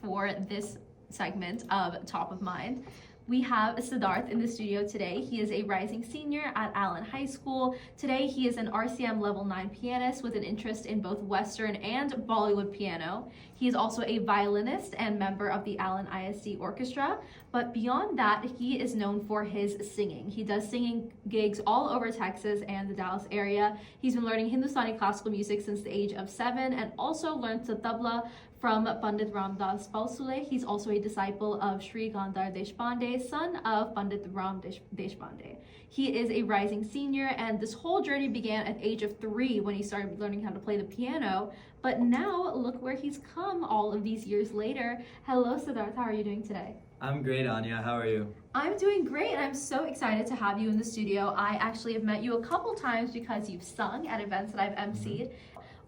for this segment of Top of Mind. We have Siddharth in the studio today. He is a rising senior at Allen High School. Today, he is an RCM Level 9 pianist with an interest in both Western and Bollywood piano. He is also a violinist and member of the Allen ISD Orchestra. But beyond that, he is known for his singing. He does singing gigs all over Texas and the Dallas area. He's been learning Hindustani classical music since the age of 7 and also learned the tabla from Pandit Ramdas Palsule. He's also a disciple of Sri Gandhar Deshpande, son of Pandit Ram Deshpande. He is a rising senior, and this whole journey began at the age of 3 when he started learning how to play the piano. But now, look where he's come all of these years later. Hello, Siddharth. How are you doing today? I'm great, Anya. How are you? I'm doing great, and I'm so excited to have you in the studio. I actually have met you a couple times because you've sung at events that I've emceed.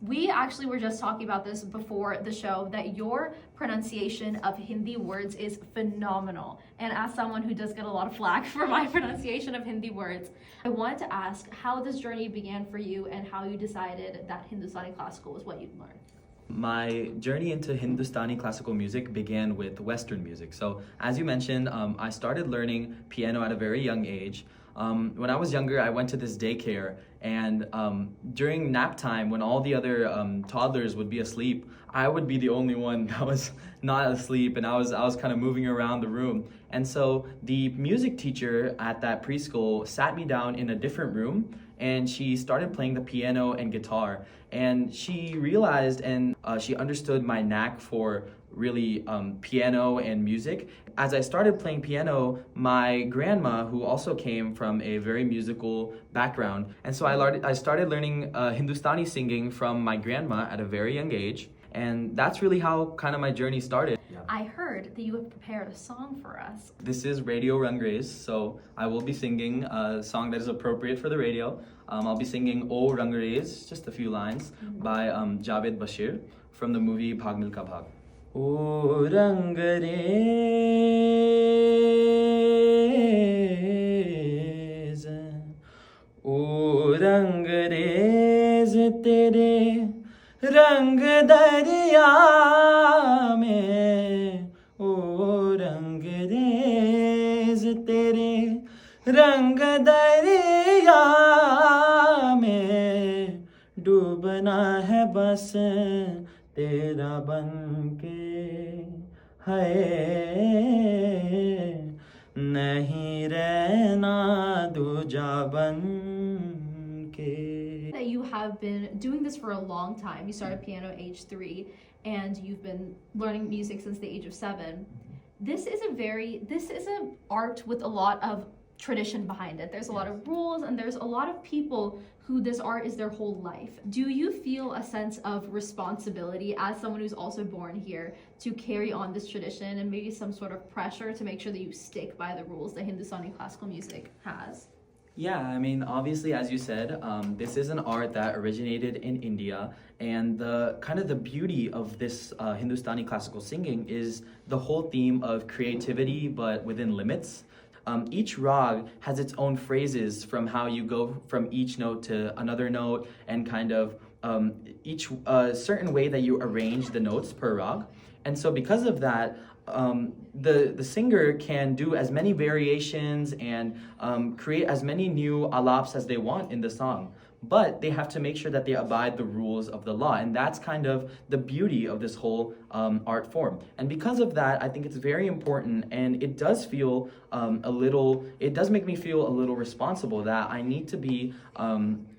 We actually were just talking about this before the show, that your pronunciation of Hindi words is phenomenal. And as someone who does get a lot of flack for my pronunciation of Hindi words, I wanted to ask how this journey began for you and how you decided that Hindustani classical was what you'd learn. My journey into Hindustani classical music began with Western music. So, as you mentioned, I started learning piano at a very young age. When I was younger, I went to this daycare, and during nap time, when all the other toddlers would be asleep, I would be the only one that was not asleep, and I was kind of moving around the room. And so the music teacher at that preschool sat me down in a different room, and she started playing the piano and guitar. And she realized and she understood my knack for really piano and music. As I started playing piano, my grandma, who also came from a very musical background, and so I started learning Hindustani singing from my grandma at a very young age, and that's really how kind of my journey started. Yeah. I heard that you have prepared a song for us. This is Radio Rangrez, so I will be singing a song that is appropriate for the radio. I'll be singing O Rangrez, just a few lines, by Javed Bashir from the movie Bhag Milka Bhag. O Rangrez, O Rangrez, tere rang dariya mein, O Rangrez, tere rang dariya mein, डूबना है बस तेरा बन के है, नहीं रहना दूजा बन के. That you have been doing this for a long time. You started piano at age 3, and you've been learning music since the age of 7. This is an art with a lot of tradition behind it. There's a lot of rules, and there's a lot of people who this art is their whole life. Do you feel a sense of responsibility as someone who's also born here to carry on this tradition, and maybe some sort of pressure to make sure that you stick by the rules that Hindustani classical music has? Yeah, I mean, obviously, as you said, this is an art that originated in India, and the beauty of this Hindustani classical singing is the whole theme of creativity, but within limits. Each rag has its own phrases from how you go from each note to another note, and kind of each certain way that you arrange the notes per rag. And so because of that, the singer can do as many variations and create as many new alaps as they want in the song. But they have to make sure that they abide the rules of the law. And that's kind of the beauty of this whole art form. And because of that, I think it's very important, and it does feel it does make me feel a little responsible that I need to be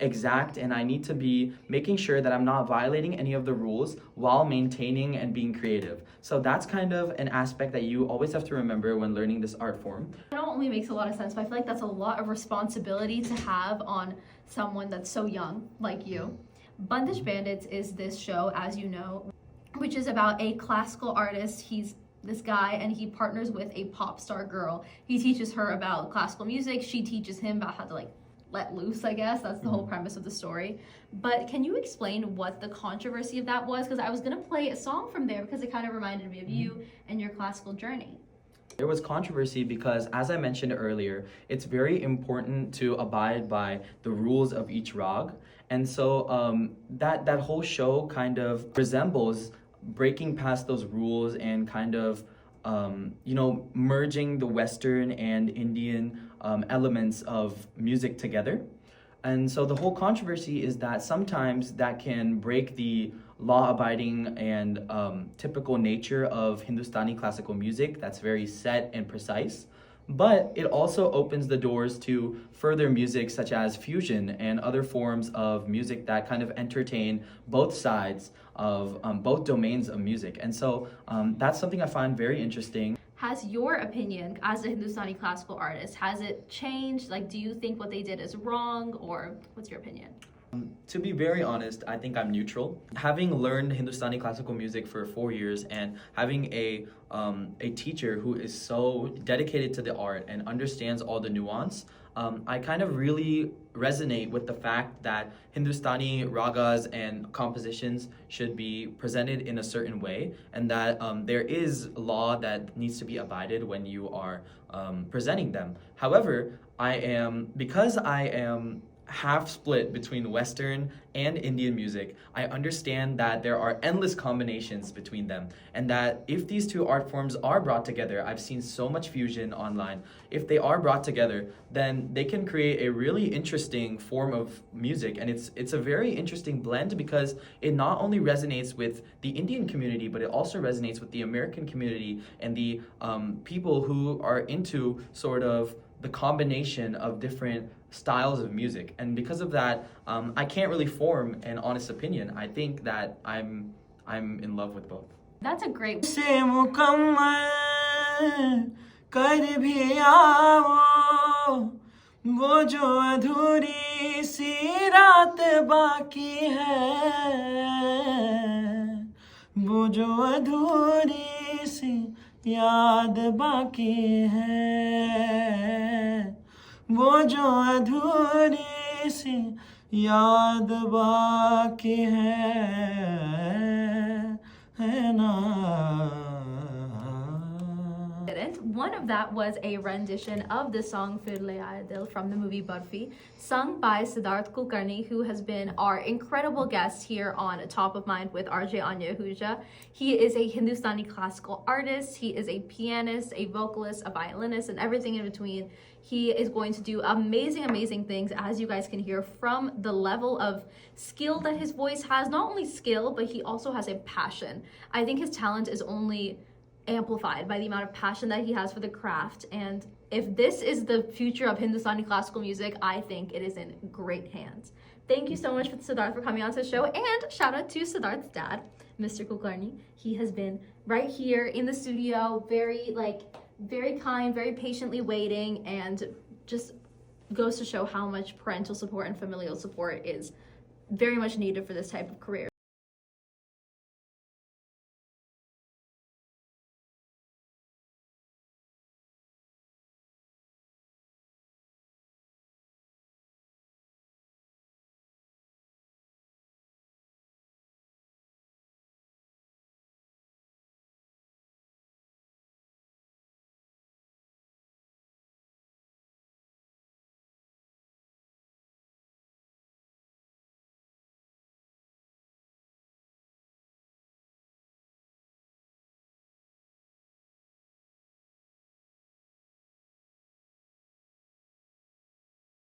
exact, and I need to be making sure that I'm not violating any of the rules while maintaining and being creative. So that's kind of an aspect that you always have to remember when learning this art form. It not only makes a lot of sense, but I feel like that's a lot of responsibility to have on someone that's so young like you. Bandish Bandits is this show, as you know, which is about a classical artist. He's this guy, and he partners with a pop star girl. He teaches her about classical music. She teaches him about how to let loose, I guess. That's the whole premise of the story. But can you explain what the controversy of that was? Because I was gonna play a song from there because it kind of reminded me of you and your classical journey. There was controversy because, as I mentioned earlier, it's very important to abide by the rules of each rag. And so that whole show kind of resembles breaking past those rules and kind of merging the Western and Indian elements of music together. And so the whole controversy is that sometimes that can break the law-abiding and typical nature of Hindustani classical music that's very set and precise. But it also opens the doors to further music such as fusion and other forms of music that kind of entertain both sides of both domains of music. And so that's something I find very interesting. Has your opinion as a Hindustani classical artist, has it changed? Like, do you think what they did is wrong, or what's your opinion? To be very honest, I think I'm neutral. Having learned Hindustani classical music for 4 years and having a teacher who is so dedicated to the art and understands all the nuance, I kind of really resonate with the fact that Hindustani ragas and compositions should be presented in a certain way, and that there is law that needs to be abided when you are presenting them. However, because I am half split between Western and Indian music, I understand that there are endless combinations between them, and that if these two art forms are brought together, I've seen so much fusion online, if they are brought together, then they can create a really interesting form of music. And it's a very interesting blend because it not only resonates with the Indian community, but it also resonates with the American community and the people who are into sort of the combination of different styles of music. And because of that, I can't really form an honest opinion. I think that I'm in love with both. That's a great. से मुकम्मल कर भी आओ वो जो अधूरी सी रात बाकी है वो जो अधूरी सी याद बाकी है वो जो अधूरी सी याद बाकी है ना. One of that was a rendition of the song Fir Le Aaya Dil from the movie Barfi, sung by Siddharth Kulkarni, who has been our incredible guest here on Top of Mind with RJ Anya Ahuja. He is a Hindustani classical artist, he is a pianist, a vocalist, a violinist, and everything in between. He is going to do amazing, amazing things, as you guys can hear from the level of skill that his voice has. Not only skill, but he also has a passion. I think his talent is only amplified by the amount of passion that he has for the craft. And if this is the future of Hindustani classical music, I think it is in great hands. Thank you so much for Siddharth for coming on to the show, and shout out to Siddharth's dad, Mr. Kulkarni. He has been right here in the studio, very kind, very patiently waiting, and just goes to show how much parental support and familial support is very much needed for this type of career.